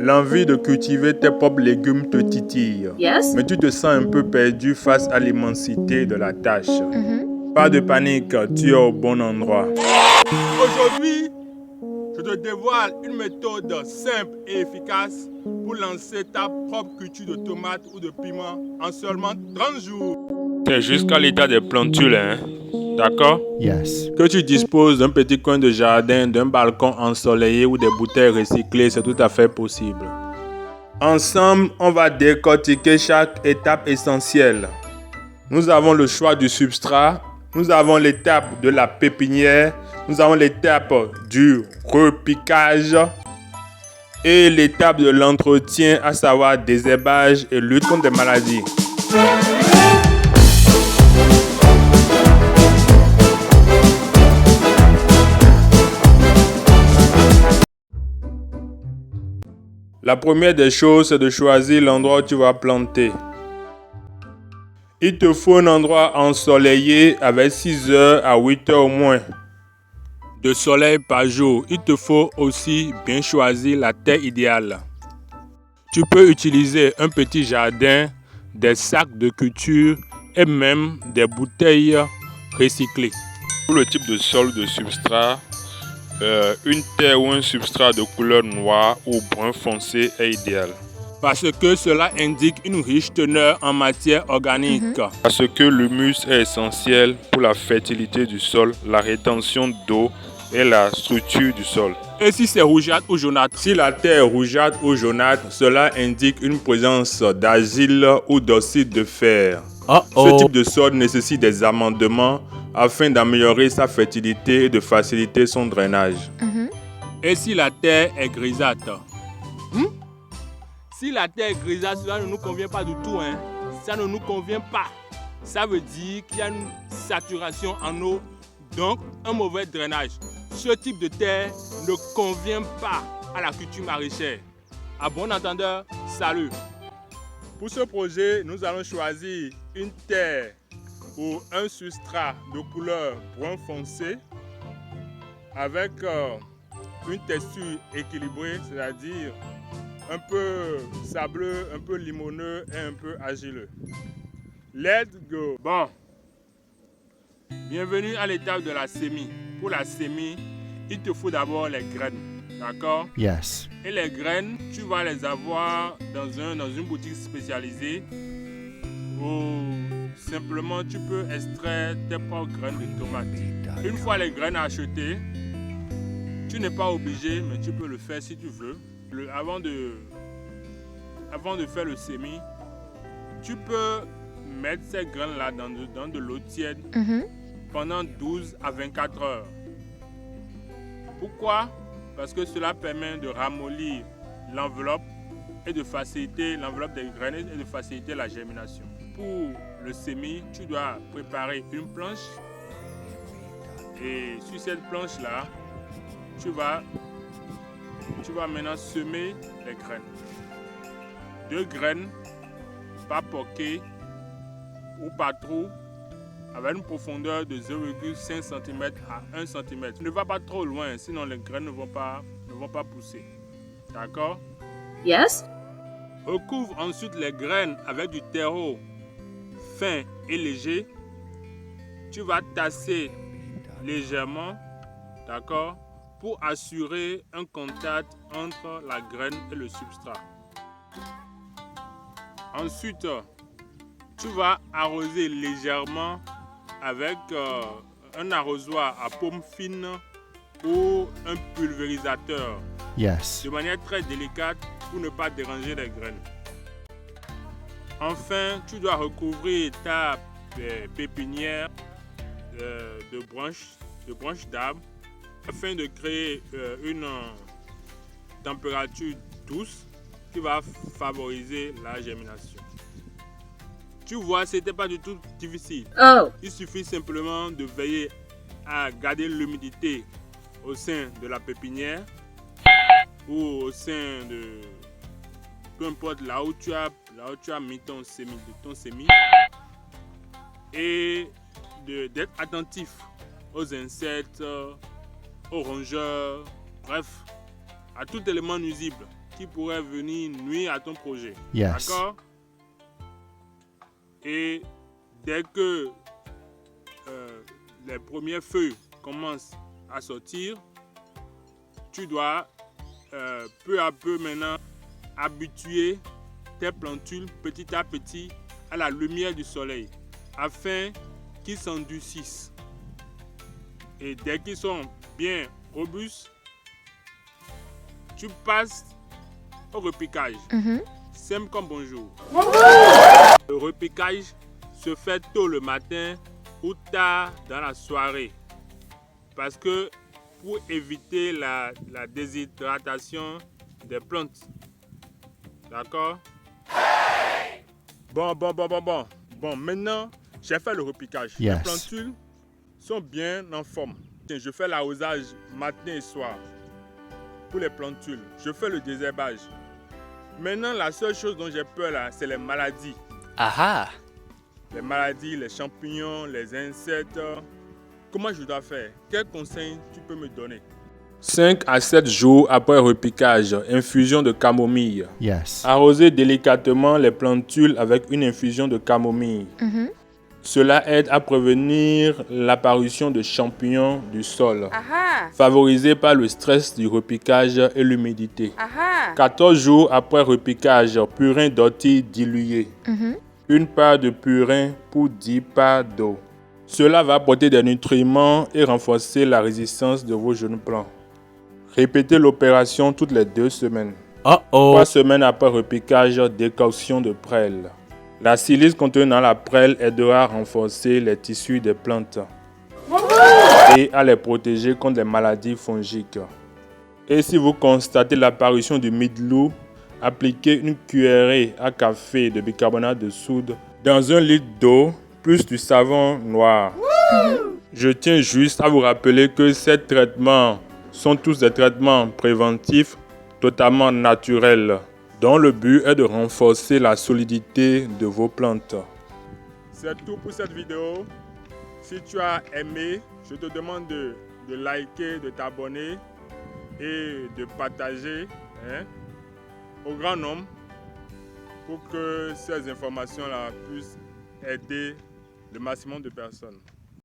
L'envie de cultiver tes propres légumes te titille. Yes. Mais tu te sens un peu perdu face à l'immensité de la tâche. Pas de panique, tu es au bon endroit. Aujourd'hui, je te dévoile une méthode simple et efficace pour lancer ta propre culture de tomates ou de piments en seulement 30 jours. C'est jusqu'à l'état des plantules, hein? D'accord? Yes. Que tu disposes d'un petit coin de jardin, d'un balcon ensoleillé ou des bouteilles recyclées, c'est tout à fait possible. Ensemble, on va décortiquer chaque étape essentielle. Nous avons le choix du substrat, nous avons l'étape de la pépinière, nous avons l'étape du repiquage et l'étape de l'entretien, à savoir désherbage et lutte contre les maladies. La première des choses, c'est de choisir l'endroit où tu vas planter. Il te faut un endroit ensoleillé avec 6 heures à 8 heures au moins de soleil par jour. Il te faut aussi bien choisir la terre idéale. Tu peux utiliser un petit jardin, des sacs de culture et même des bouteilles recyclées. Pour le type de sol de substrat, une terre ou un substrat de couleur noire ou brun foncé est idéal. Parce que cela indique une riche teneur en matière organique. Parce que l'humus est essentiel pour la fertilité du sol, la rétention d'eau et la structure du sol. Et si c'est rougeâtre ou jaunâtre? Si la terre est rougeâtre ou jaunâtre, cela indique une présence d'argile ou d'oxyde de fer. Ce type de sol nécessite des amendements afin d'améliorer sa fertilité et de faciliter son drainage. Et si la terre est grisâtre? Si la terre est grisâtre, cela ne nous convient pas du tout. Ça ne nous convient pas. Ça veut dire qu'il y a une saturation en eau, donc un mauvais drainage. Ce type de terre ne convient pas à la culture maraîchère. À bon entendeur, salut. Pour ce projet, nous allons choisir une terre ou un substrat de couleur brun foncé avec une texture équilibrée, c'est-à-dire un peu sableux, un peu limoneux et un peu argileux. Let's go! Bon, bienvenue à l'étape de la semis. Pour la semis, il te faut d'abord les graines, d'accord? Yes. Et les graines, tu vas les avoir dans une boutique spécialisée ou simplement tu peux extraire tes propres graines de tomates. Une fois les graines achetées, tu n'es pas obligé, mais tu peux le faire si tu veux. Avant de faire le semis, tu peux mettre ces graines-là dans de l'eau tiède pendant 12 à 24 heures. Pourquoi? Parce que cela permet de ramollir l'enveloppe et de faciliter l'enveloppe des graines et de faciliter la germination. Pour le semis, tu dois préparer une planche et sur cette planche-là, tu vas maintenant semer les graines. 2 graines, pas poquées ou pas trop, avec une profondeur de 0,5 cm à 1 cm. Ne va pas trop loin, sinon les graines ne vont pas pousser. D'accord? Yes. Recouvre ensuite les graines avec du terreau fin et léger. Tu vas tasser légèrement, d'accord, pour assurer un contact entre la graine et le substrat. Ensuite, tu vas arroser légèrement avec un arrosoir à paume fine ou un pulvérisateur. Yes. De manière très délicate pour ne pas déranger les graines. Enfin, tu dois recouvrir ta pépinière de branches d'arbres afin de créer une température douce qui va favoriser la germination. Tu vois, c'était pas du tout difficile. Oh. Il suffit simplement de veiller à garder l'humidité au sein de la pépinière ou au sein de peu importe là où tu as mis ton semis et d'être attentif aux insectes, aux rongeurs, bref, à tout élément nuisible. qui pourraient venir nuire à ton projet. Yes. D'accord? Et dès que les premiers feux commencent à sortir, tu dois peu à peu maintenant habituer tes plantules petit à petit à la lumière du soleil afin qu'ils s'endurcissent. Et dès qu'ils sont bien robustes, tu passes au repiquage. Simple comme bonjour. Le repiquage se fait tôt le matin ou tard dans la soirée. Parce que pour éviter la déshydratation des plantes. D'accord? Bon, maintenant, j'ai fait le repiquage. Yes. Les plantules sont bien en forme. Je fais l'arrosage matin et soir pour les plantules. Je fais le désherbage. Maintenant, la seule chose dont j'ai peur là, c'est les maladies. Aha! Les maladies, les champignons, les insectes. Comment je dois faire? Quels conseils tu peux me donner? 5 à 7 jours après repiquage, infusion de camomille. Yes. Arroser délicatement les plantules avec une infusion de camomille. Cela aide à prévenir l'apparition de champignons du sol, favorisé par le stress du repiquage et l'humidité. 14 jours après repiquage, purin d'ortie dilué. Une part de purin pour 10 parts d'eau. Cela va apporter des nutriments et renforcer la résistance de vos jeunes plants. Répétez l'opération toutes les 2 semaines. 3 semaines après repiquage, décoction de prêle. La silice contenue dans la prêle aidera à renforcer les tissus des plantes et à les protéger contre les maladies fongiques. Et si vous constatez l'apparition du mildiou, appliquez une cuillerée à café de bicarbonate de soude dans 1 litre d'eau plus du savon noir. Je tiens juste à vous rappeler que ces traitements sont tous des traitements préventifs totalement naturels, dont le but est de renforcer la solidité de vos plantes. C'est tout pour cette vidéo. Si tu as aimé, je te demande de liker, de t'abonner et de partager au grand nombre pour que ces informations-là puissent aider le maximum de personnes.